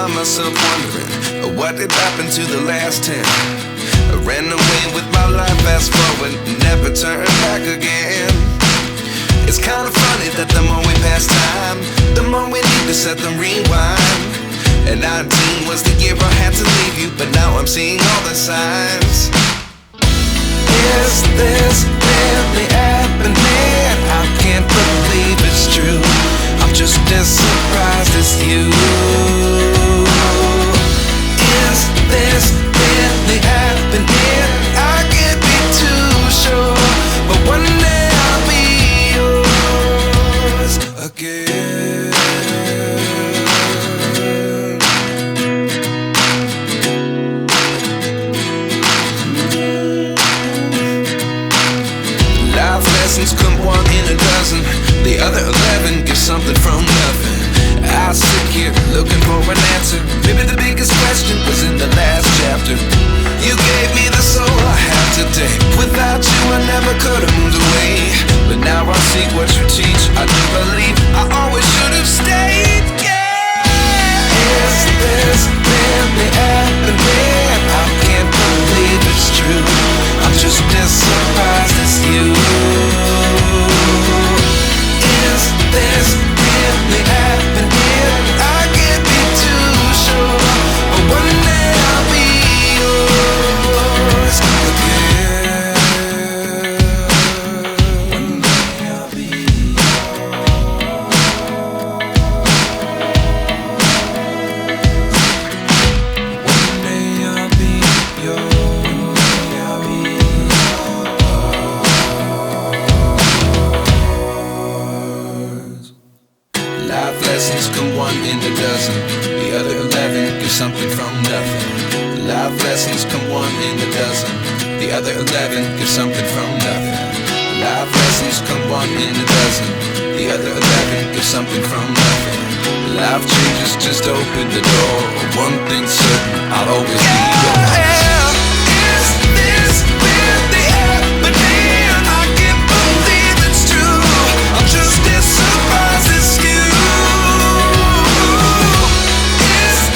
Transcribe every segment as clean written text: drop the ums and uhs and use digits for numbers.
find myself wondering what did happen to the last 10. I ran away with my life, fast forward, never turn back again. It's kind of funny that the more we pass time, the more we need to set the rewind. And 19 was the year I had to leave you, but now I'm seeing all the signs. Is this really happening? I can't believe it's true. I'm just as surprised as you. Is this really happening? I can't be too sure, but one day I'll be yours again. Life lessons come one in a dozen. The other 11 give something from nothing. I sit here looking for an answer. Maybe the biggest question was in the last chapter. You gave me the soul I have today. Without you I never could have moved away. But now I see what you teach. I do believe I always should have stayed. Yeah. Is this really happening? I can't believe it's true. I'm just as surprised as you. Is this really happening? I can't be too sure, but one day I'll be yours again. One day I'll be yours. One day I'll be yours. I'll be yours. Life lessons come one in a dozen. The other 11 give something from nothing. Life lessons come one in a dozen. The other 11 give something from nothing. Life lessons come one in a dozen. The other 11 give something from nothing. Life changes just open the door. One thing's certain, I'll always be yours. Is this really happening? I can't believe it's true. I'm just as surprised as you. As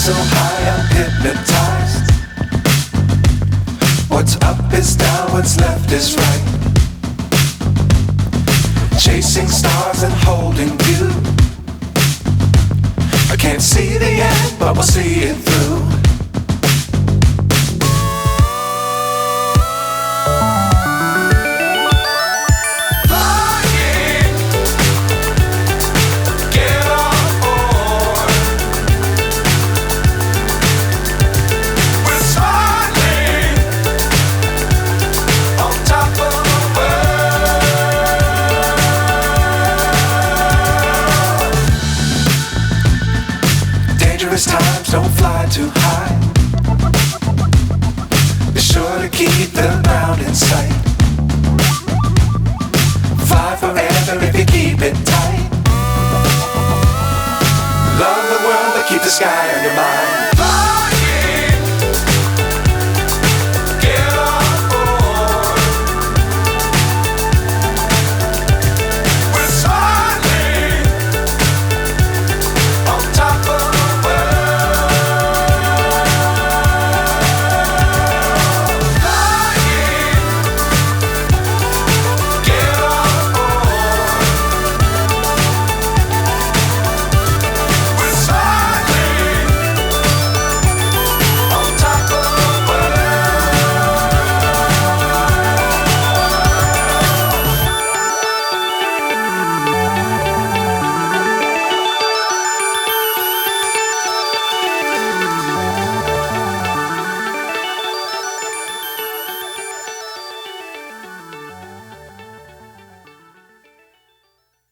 so high I'm hypnotized. What's up is down, what's left is right. Chasing stars and holding you. I can't see the end, but we'll see it through. Times don't fly too high. Be sure to keep the ground in sight. Fly forever if you keep it tight. Love the world but keep the sky on your mind.